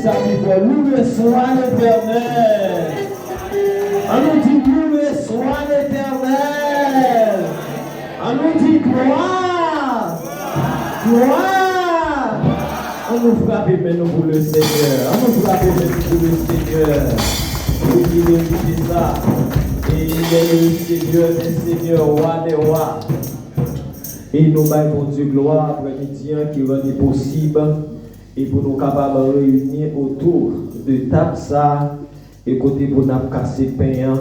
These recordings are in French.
ça qui fait louer soit l'Éternel. On nous dit louer soit l'Éternel. On nous dit gloire. Gloire. On nous frappe maintenant pour le Seigneur. On nous frappe maintenant pour le Seigneur. Vous pouvez écouter ça. Et il est le Seigneur des Seigneurs, roi des rois. Et nous baillons Dieu gloire après-midi qui rend possible et pour nous capables de réunir autour de table ça et côté pour nous casser pain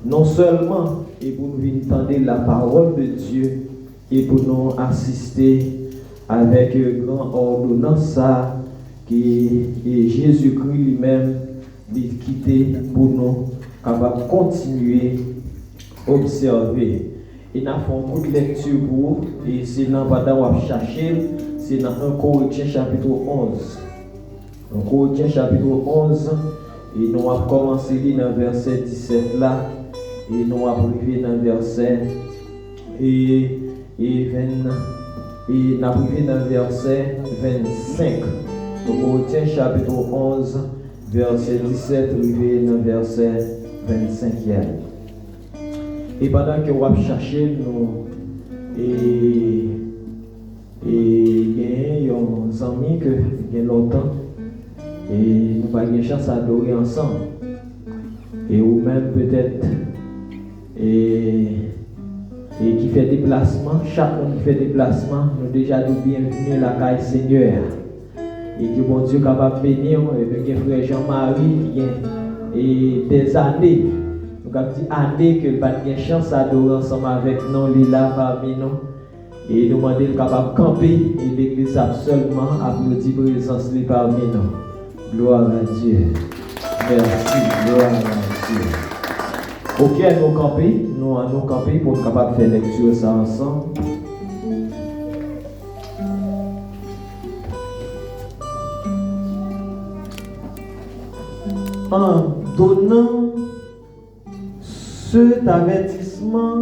non seulement et pour nous venir entendre la parole de Dieu et pour nous assister avec grand ordonnance ça qui est Jésus-Christ lui-même dit quitter pour nous capables de continuer à observer. Et nous avons une lecture pour et c'est dans pendant qu'on chercher, c'est dans 1 Corinthiens chapitre 11. 1 Corinthiens chapitre 11 et nous avons commencé dans le verset 17 là et nous avons arrivé dans le verset et 20 et nous avons arrivé dans le verset 25. 1 Corinthiens chapitre 11 verset 17 arrivé dans le verset 25. Et pendant que vous cherchez nous et il y a des amis que il y a longtemps et nous avons une chance d'adorer ensemble et ou même peut-être et qui fait déplacement, chacun qui fait déplacement, nous déjà nous bienvenue à la caille Seigneur et que bon Dieu capable de bénir avec frère Jean-Marie qui vient et des années. Nous avons dit année que nous avons une chance d'adorer ensemble avec nous, Lila parmi nous. Et nous demandons de capable de camper et l'église seulement applaudir présence parmi nous. Gloire à Dieu. Merci, gloire à Dieu. Ok, nous camper, nous allons camper pour être capable de faire lecture ça ensemble. En donnant cet avertissement,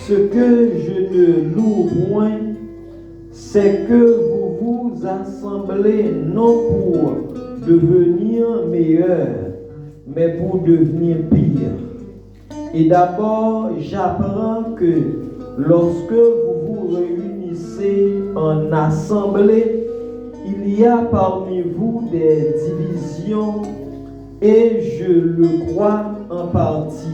ce que je ne loue point, c'est que vous vous assemblez non pour devenir meilleur, mais pour devenir pire. Et d'abord, j'apprends que lorsque vous vous réunissez en assemblée, il y a parmi vous des divisions et je le crois en partie.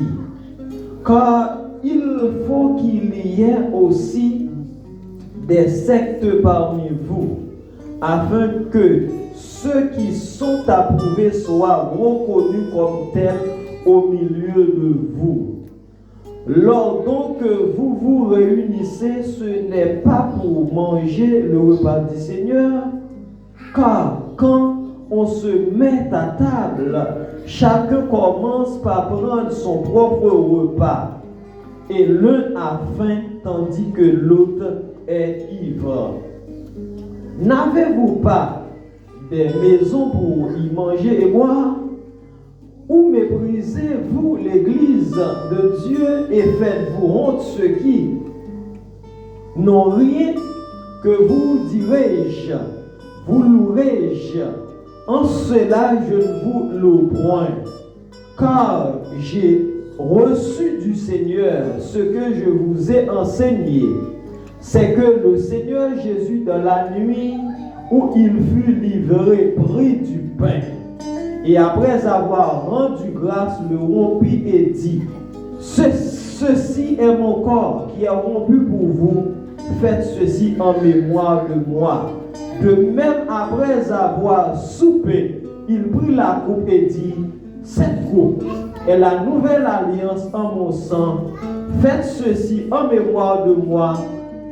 Car il faut qu'il y ait aussi des sectes parmi vous, afin que ceux qui sont approuvés soient reconnus comme tels au milieu de vous. Lors donc que vous vous réunissez, ce n'est pas pour manger le repas du Seigneur, car quand on se met à table, chacun commence par prendre son propre repas, et l'un a faim tandis que l'autre est ivre. N'avez-vous pas des maisons pour y manger et boire? Ou méprisez-vous l'église de Dieu et faites-vous honte ceux qui n'ont rien? Que vous dirai-je? Vous louerai-je? En cela je ne vous loue point, car j'ai reçu du Seigneur ce que je vous ai enseigné, c'est que le Seigneur Jésus dans la nuit où il fut livré prit du pain, et après avoir rendu grâce le rompit et dit, ceci est mon corps qui est rompu pour vous, faites ceci en mémoire de moi. De même, après avoir soupé, il prit la coupe et dit, cette coupe est la nouvelle alliance en mon sang. Faites ceci en mémoire de moi,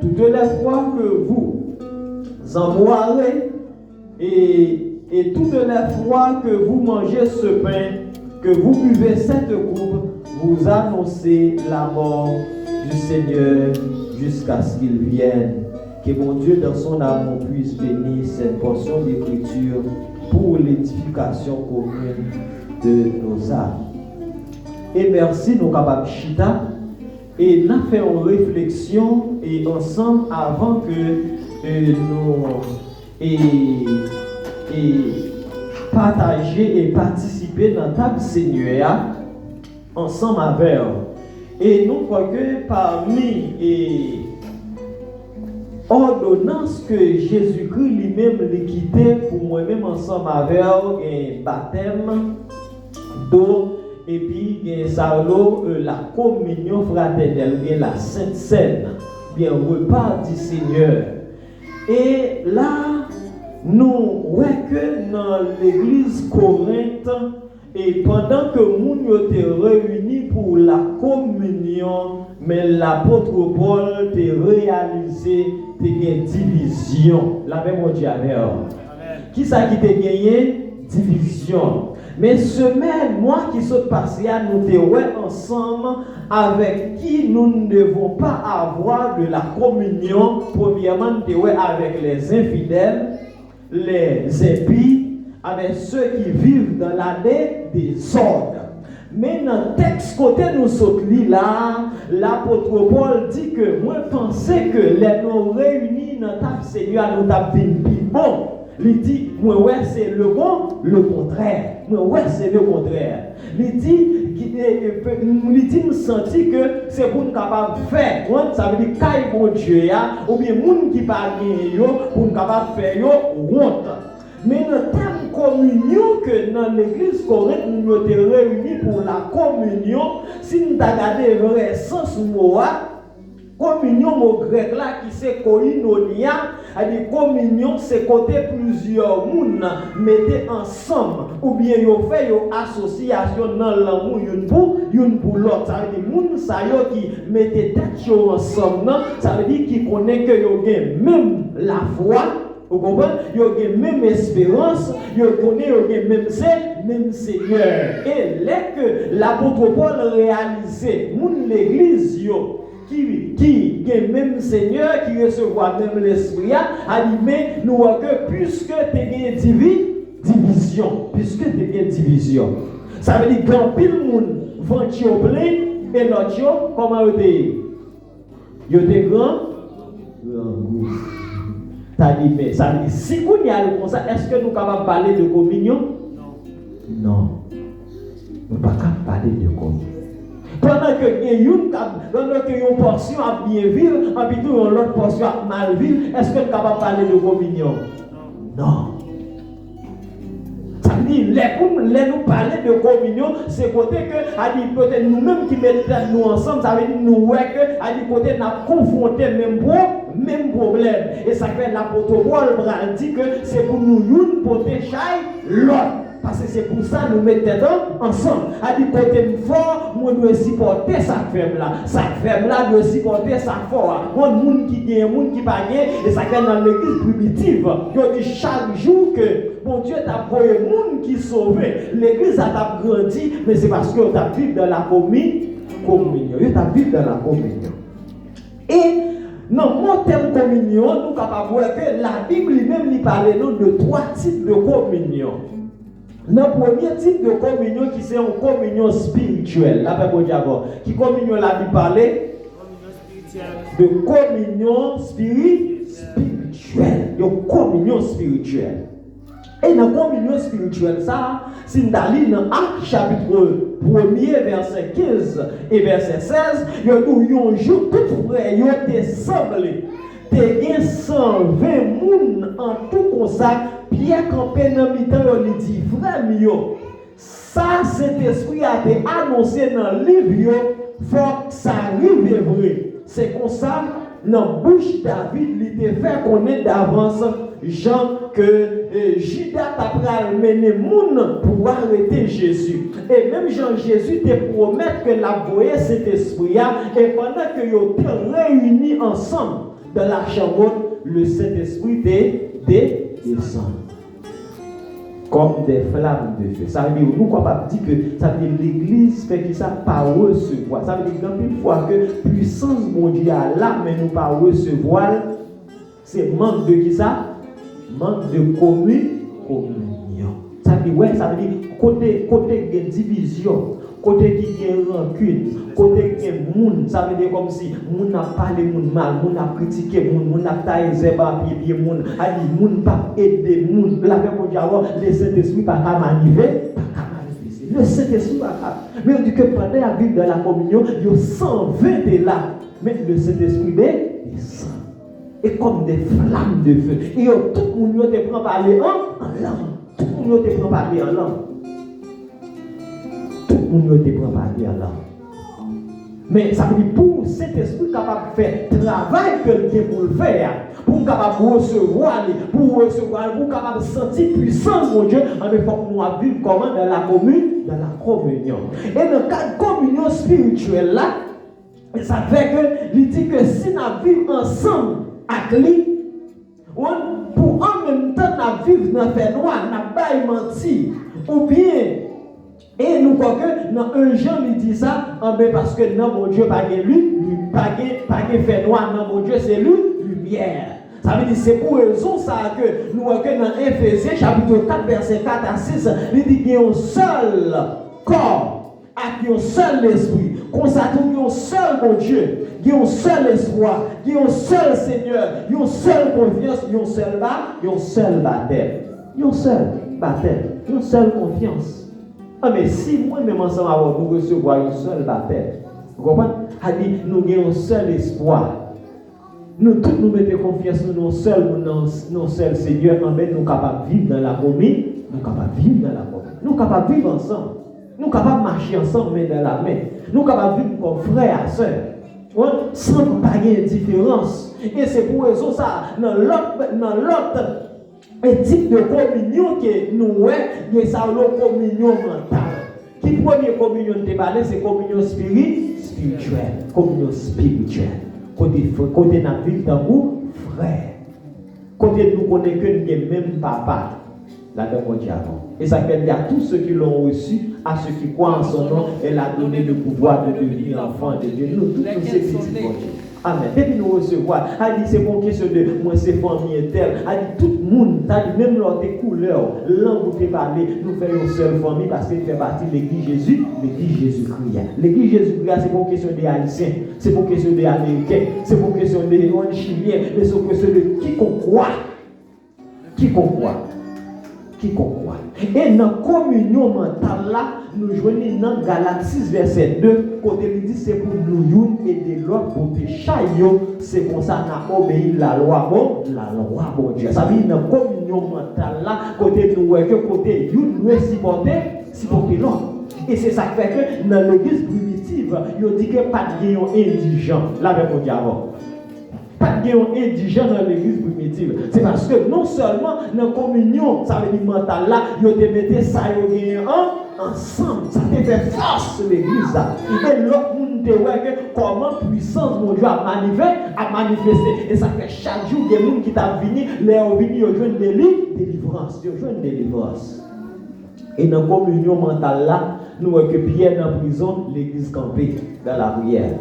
toutes les fois que vous en boirez et toutes les fois que vous mangez ce pain, que vous buvez cette coupe, vous annoncez la mort du Seigneur jusqu'à ce qu'il vienne. Que mon Dieu dans son amour puisse bénir cette portion d'écriture pour l'édification commune de nos âmes. Et merci nos capables chita et nous faisons une réflexion et ensemble avant que nous partager et participer dans la table Seigneur ensemble avec eux. Et nous croyons que parmi les ordonnances que Jésus-Christ lui-même l'a quitté pour moi-même ensemble avec eux, un baptême d'eau et puis la communion fraternelle, bien la Sainte Seine, bien repas du Seigneur. Et là, nous voyons que dans l'église Corinthe, et pendant que nous étaient réunis pour la communion, mais l'apôtre Paul a réalisé une division. La même on dit avec eux. Qui ça qui t'a gagné? Division. Mais semaine, moi qui suis passé à nous te ensemble avec qui nous ne devons pas avoir de la communion. Premièrement, nous avec les infidèles, les impies, avec ceux qui vivent dans l'année des ordres. Mais dans le texte côté nous sommes là, l'apôtre Paul dit que moi pensais que les nous réunis dans ta Seigneur nous t'a vu bon. Il dit, moi ouais c'est le bon, le contraire. Moi ouais c'est le contraire. Il dit, nous sentis que c'est pour nous capables de faire. Ça veut dire qu'il bon Dieu ou bien monde qui parle pour nous capables de faire honte. Mais le terme communion que dans l'église Corinthe nous sommes réunis pour la communion, si nous regardons le vrai sens mot, communion mot grec là qui c'est koinonia, c'est-à-dire communion c'est côté plusieurs monde mettez ensemble ou bien yo fait yo association dans l'amour une pour l'autre. Ça veut dire monde ça yo qui mettez tête yo ensemble, ça veut dire qui connaît que yo gain même la foi. Vous comprenez? Ils ont la même espérance, ils ont même Seigneur. Et dès que l'apôtre Paul réalisait, l'église qui a le même Seigneur, qui reçoit même l'esprit, a dit, mais nous voyons que puisque tu as une division, ça veut dire que quand pile monde vend au plein et l'autre, comment ils étaient grands? Ça dit, mais ça dit, si vous y allez comme ça, est-ce que nous sommes capables de parler de communion? Non. Nous ne sommes pas capables de parler de communion. Pendant que une portion a bien vivre, et puis l'autre portion a mal vivre, est-ce que nous sommes capables de parler de communion? Non. Ça veut dire, les nous parler de communion, c'est côté que, peut-être nous-mêmes qui mettons nous ensemble, ça veut dire nous, que, côté nous avons confronté même problème. Et ça fait l'apôtre Paul dit que c'est pour nous une protéger l'autre. Parce que c'est pour ça que nous mettons ensemble. A dit côté fort, moi dois supporter sa femme là. Sa femme là doit supporter sa force. Mon monde qui gagne, monde qui pas gagne, et ça gagne dans l'église primitive. Il dit chaque jour que bon Dieu t'a envoyé monde qui sauvé. L'église a grandi, mais c'est parce que t'a vécu dans la communion. Il t'a vécu dans la communion. Et dans mon terme communion, nous sommes capables de voir que la Bible lui-même lui parle de 3 types de communion. Dans le premier type de communion qui c'est une communion spirituelle, la Bible dit d'abord, qui communion la Bible parlait de communion spirituelle, de communion spirituelle. Et dans la communion spirituelle, ça, si nous allons dans Actes chapitre 1er, verset 15 et verset 16, il y a un jour, tout frère, il a été semblé. Il y a 120 personnes en tout comme ça. Pierre campé dans le temps, il dit, frère, ça, cet esprit a été annoncé dans le livre, il faut que ça arrive vrai. C'est comme ça, dans la bouche David, il était fait connaître d'avance, Jean, que Judas a mené les gens pour arrêter Jésus. Et même Jean-Jésus te promet que la voyait cet esprit-là, et pendant que ils étaient réunis ensemble dans la chambre, le Saint-Esprit descend. Comme des flammes de feu. Ça veut dire, nous sommes capables de dire que ça veut dire l'église fait que ça pas recevoir. Ça veut dire qu'une fois que puissance mondiale là, mais nous pas recevoir, c'est manque de qui ça? Manque de communion. Ça veut dire, ouais, ça veut dire côté de division, côté qui a rancune, côté qui a moun, ça veut dire comme si moun a parlé moun mal, moun a critiqué moun a taillé zéba pied moun, a dit moun pas aider moun, la même pour dire le Saint-Esprit pas qu'à manifester, le Saint-Esprit pas qu'à. Mais on dit que pendant la vie de la communion, il y a 120 est là, mais le Saint-Esprit descend. Et comme des flammes de feu. Et tout le monde te prend parler en langue. Tout le monde te prend parler en langue. Tout le monde te prend parler en langue. Mais ça veut dire pour cet esprit capable de faire travail que Dieu pour le faire, pour capable de recevoir, pour capable de sentir puissance mon Dieu, il faut que nous vivions comment dans la communion. Et dans le cadre de communion spirituelle là, ça fait que il dit que si nous vivons ensemble, pour en même temps vivre dans le fait noir, n'a pas menti, ou bien, et nous croyons que dans un Jean il dit ça, parce que non, mon Dieu, pas lui, pas fait noir, non, mon Dieu, c'est lui, lumière. Ça veut dire c'est pour raison ça que nous voyons que dans Éphésiens chapitre 4, verset 4 à 6, il dit qu'il y a un seul corps, avec un seul esprit, consacré à un seul mon Dieu. Il y a un seul espoir, il y a un seul Seigneur, il y a une seule confiance, il y a un seul baptême. Il y a un seul baptême, il y a une seule confiance. Ah mais si moi-même ensemble nous recevons un seul baptême, vous comprenez? Il dit nous avons un seul espoir. Nous tous nous mettons confiance dans un seul Seigneur, mais nous sommes capables de vivre dans la communion, nous sommes capables de vivre ensemble. Nous sommes capables de marcher ensemble main dans la main. Nous sommes capables de vivre comme frères et sœurs. Sans pas de différence. Et c'est pour raison ça, dans l'autre type de communion que nous avons, il y a ça la communion mentale. Qui première communion de parler, c'est communion spirituelle. Communion spirituelle. Côté n'a vivre dans vous, frère. Côté nous connaissons que nous sommes même papa. Là-dedans, et ça fait à tous ceux qui l'ont reçu, à ceux qui croient en son nom, elle a donné le pouvoir de devenir enfant de Dieu. Nous, tous nous, c'est petits bon Dieu. Amen. Depuis nous recevoir, elle dit c'est pour question de moi, c'est famille telle. Elle dit tout le monde, elle dit même lors des couleurs, langue où tu parles, nous faisons une seule famille parce qu'il fait partie de l'église Jésus-Christ. L'église Jésus-Christ, c'est pour question des Haïtiens, c'est pour question des Américains, c'est pour question des Chiliens, mais c'est pour question de quiconque croit. Et dans la communion mentale là, nous jouons dans Galates 6 verset 2, côté il dit c'est pour nous et de l'autre pour péché, c'est comme ça qu'on a obéi la loi bon Dieu. Ça veut dire dans la communion mentale là, côté nous que côté nous supporter l'autre. Et c'est ça qui fait que dans l'église primitive, il dit que pas de gagnant indigent, là avec mon diable. Pas de gagnant indigent dans l'église primitive. C'est parce que non seulement dans la communion, ça veut dire mental là, ils ont mis ça ensemble. Ça te fait force l'église là. Et l'autre monde te voit que comment puissance mon Dieu a manifesté. Et ça fait chaque jour des gens qui t'a venu, les ont venu, ils ont joué une délivrance. Et dans la communion mentale là, nous voyons que Pierre dans la prison, l'église campée dans la prière.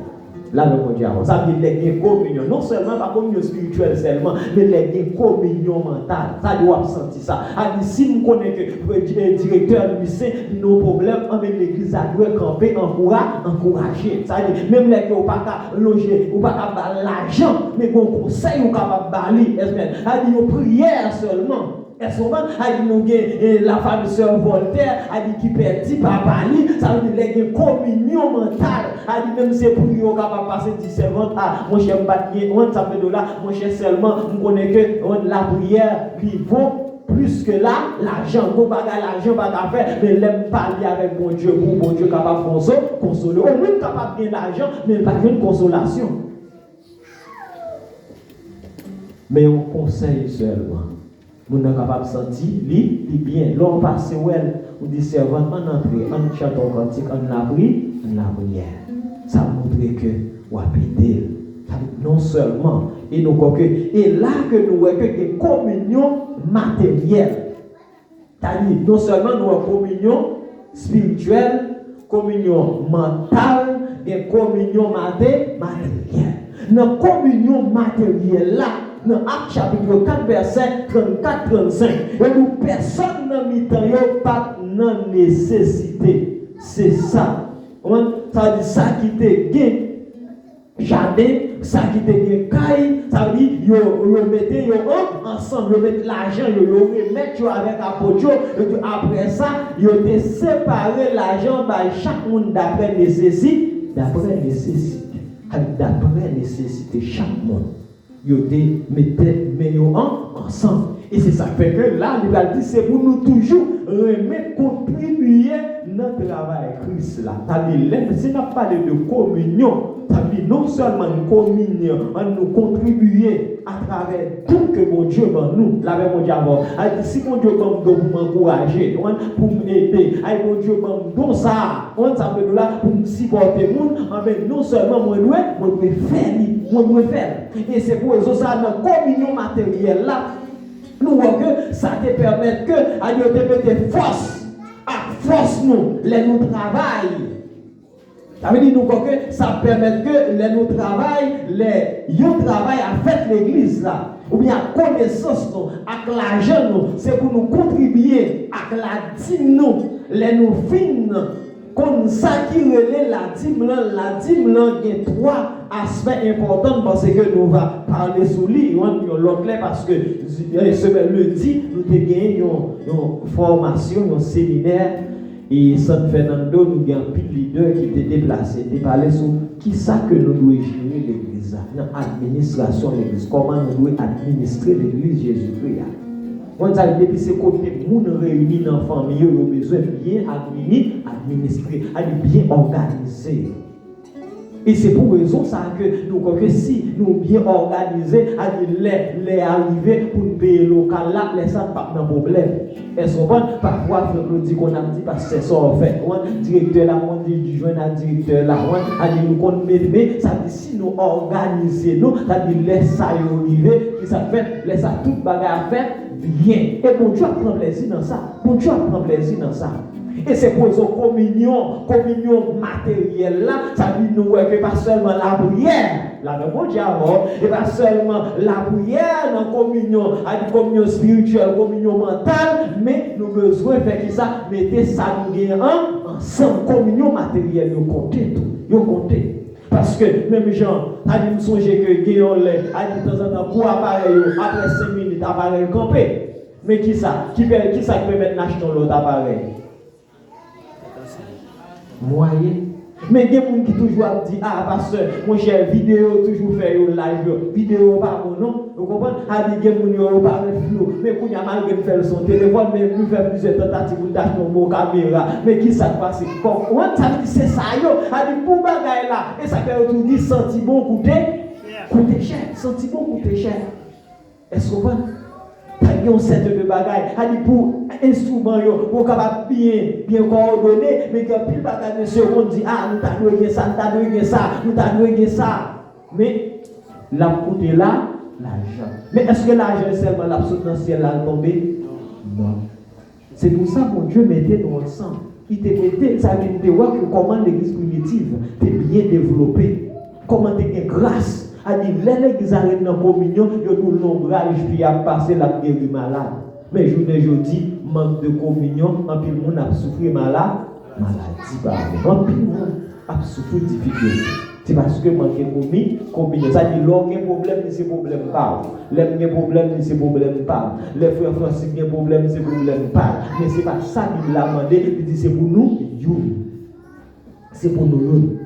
Là, le Dieu, ça veut dire les communion, non seulement pas communion spirituelle seulement, mais les communion mentale. Ça doit sentir ça. Si nous connaissons que le directeur lycée, nos problèmes avec l'église, ça doit camper, encourager. Ça veut dire, même les qui n'ont pas loger, ou pas l'argent, mais qu'on conseille ou capable de balayer. Ça veut dire, prière seulement. Et souvent, la femme de Sœur Voltaire a dit qu'il perdit papa, ça veut dire qu'il y a une communion mentale. A dit même c'est pour lui qu'on va passer 17 ans. Ah, mon cher Batnier, on ça fait de là, mon cher seulement, on connaît que la prière qui vaut plus que là, l'argent, qu'on va gagner l'argent, pas faire, mais l'aime parler avec mon Dieu, pour mon Dieu capable de consoler. Au moins capable de gagner l'argent, mais pas une consolation. Mais on conseille seulement. Nous sommes capables de sentir, lui bien. L'homme passe où elle, ou dit servant, on entre, on chante un cantique, on la prière. Ça montre que, ou apide, non seulement, et nous croyons que, et là que nous voyons que des communions matérielles. C'est-à-dire, non seulement nous avons communion spirituelle, communion mentale, et communion matérielle. Dans la communion matérielle là, dans Actes chapitre 4, verset 34-35, et nous personne n'a mis pas de nécessité. C'est ça Ça veut dire ça qui te gagne jardin, ça qui te gagne caille, ça veut dire yo mettez yo ensemble, yo mettre l'argent, yo remettre avec apôtre, et puis après ça, yo te séparer l'argent par chaque monde d'après nécessité, d'après nécessité chaque monde. Yo te mettez ensemble. Et c'est ça qui fait que là, il va dire, c'est pour nous toujours remettre, contribuer dans le travail Christ là. C'est pas parler de communion, ça veut dire non seulement une communion, mais nous contribuer à travers tout que mon Dieu va nous. La même mon Dieu avant. Si mon Dieu va m'encourager, pour m'aider, mon Dieu va me donner ça, ça veut dire là pour me supporter le monde, mais non seulement moi dois faire. Et c'est pour ça dans la communion matérielle là. Nous voyons que ça te permet que Dieu te mette force, à force nous travaillons. Ça veut dire nous que ça permet que nous travaillons à faire l'église là, ou bien à connaissance nous, à l'argent nous, c'est pour nous contribuer à la dîme nous, nous fines. Comme ça qui relève la dîme là, il y a trois aspects importants parce que nous allons parler sur lui. L'autre parce que le dit, nous avons gagné une formation, un séminaire, et San Fernando, nous avons un leader qui était déplacé, de parler sur qui ça que nous devons gérer l'église, dans l'administration de l'église, comment nous devons administrer l'église Jésus-Christ. On a depuis ce côté, nous nous réunis dans la famille, nous avons besoin de bien administrer, de bien organiser. Et c'est pour raison ça que nous croyons que si nous bien organisés, les arrivées pour nous payer local là, les ça pas de problème. Est-ce qu'on parfois nous dit qu'on a dit parce que c'est ça en fait. On directeur là, on dit du joint à directeur là, on a dit nous qu'on mais ça dit si nous organisons nous, ça dit laisse ça arriver, qui ça fait, laisse ça toute bagarre à faire bien. Et bon Dieu prend plaisir dans ça. Bon Dieu prend plaisir dans ça. Et c'est pour une communion matérielle là, ça veut nous que pas seulement la prière, là dans mon Dieu et pas seulement la prière dans communion, à communion spirituelle, communion mentale, mais nous besoin de faire ça, mettez ça nous ensemble, communion matérielle, nous comptez tout, nous comptez. Parce que même gens, à me songer que Guillaume a dit de temps en temps pour appareil, après 5 minutes, appareil campé. Mais qui ça qui peut mettre acheter l'autre appareil? Moyen. Mais il y a des gens qui toujours dit pasteur, mon cher, vidéo toujours fait au live, vidéo pas bon non, vous comprenez? Il y a des gens qui pas flou, mais quand il y a malgré faire son téléphone, mais plus faire plusieurs tentatives pour d'acheter une bonne caméra, mais qui ça passe? Comment ça dit c'est ça yo? A dit pour bagaille là, et ça fait autour dit senti bon coûter cher, senti bon coûter cher. Est-ce qu'on va? Il y a un set de bagages. Pour instrument, pour capable bien coordonner, mais que plus bagages de seconde dit nous t'avons gagné ça, nous t'avons gagné ça. Mais la coûté là, l'argent. Mais est-ce que l'argent est seulement la substantielle là tombé? Non. C'est pour ça que Dieu mettait nous ensemble. Il te mettait, ça veut dire comment l'église primitive est bien développée, comment tu as grâce. A dit, l'église arrive dans la communion, il y a tout l'ombrage, puis a passé la guérir malade. Mais je dis, manque de communion, en plus, le monde a souffert maladie. En plus, le monde a souffert difficulté. C'est parce que manque de communion. Ça dit, l'homme a un problème, mais c'est problème pas. L'homme a un problème, mais c'est problème pas. Les frères Francis ont un problème, c'est problème pas. Mais ce n'est pas ça qu'il a demandé, il dit, c'est pour nous, c'est pour nous.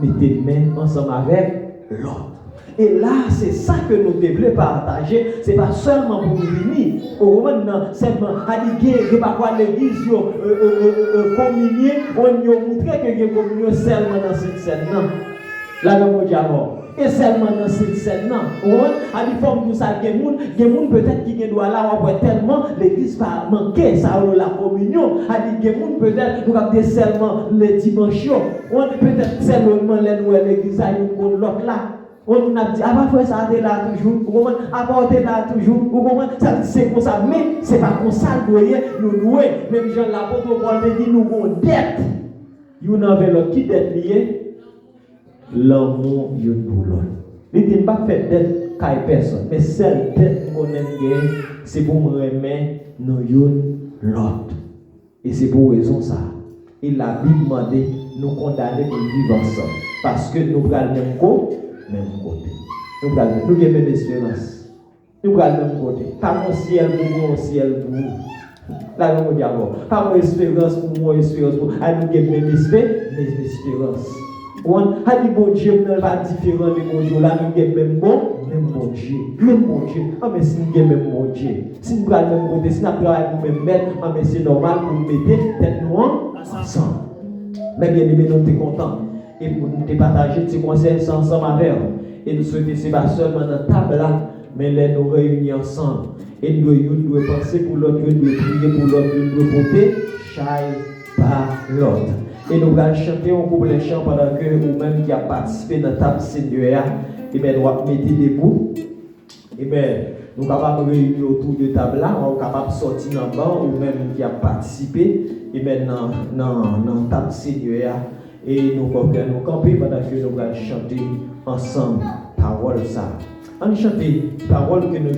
Mettez les mains ensemble avec l'autre. Et là, c'est ça que nous devons partager. Ce n'est pas seulement pour nous unir. Au moment où seulement à dire parfois l'église communier, on y a montré que les communion seulement dans cette scène. Là, nous avons et seulement dans cette scène. On a des formes de ça. Il y a des gens peut-être qui doivent là, on voit tellement l'église va manquer ça la communion. Il y a des gens peut-être nous avons seulement les dimanches. On peut-être seulement l'église à une l'autre là. On a dit, parfois ça est là toujours, apporter là toujours, c'est comme ça, mais c'est pas comme ça, nous louer, même Jean l'apôtre Paul dit, nous avons dette, nous avons qui dette liée, l'amour de l'autre. Il ne dit pas faire dette qu'à personne, mais celle dette qu'on aime, c'est pour nous remettre nous l'autre. Et c'est pour raison ça. Et la Bible m'a dit, nous condamner pour vivre ensemble. Parce que nous prenons le même côté. Nous avons la même espérance. Nous prenons le même côté. Pas mon ciel pour moi, ciel pour vous. Là, nous disons encore. Pas mon espérance pour moi, espérance pour vous. Nous avons la même espérance. On a dit bon Dieu, nous pas différent de bon Dieu. Là, nous avons même bon Dieu. Même bon Dieu. Mais si nous avons même bon Dieu, si nous prenons le même côté, si nous prenons le même maître, mais c'est normal pour nous mettre tête nous ensemble. Mais bien aimé, nous sommes contents. Et pour nous partager ces conseils ensemble avec vous. Et nous souhaitons, ce n'est pas seulement dans la table là, mais là, nous réunir ensemble. Et nous devons penser pour l'autre, nous devons prier pour l'autre, nous devons voter chaque par l'autre. Et nous allons chanter un couplet chant pendant que vous-même qui a participé dans la table Seigneur, et bien nous allons mettre debout. Et bien nous sommes capables de réunir autour de la table là, nous sommes capables de sortir dans le banc, ou même qui a participé, et bien dans la table Seigneur. Et nous allons nous camper pendant que nous allons chanter ensemble parole ça. On chante parole que nous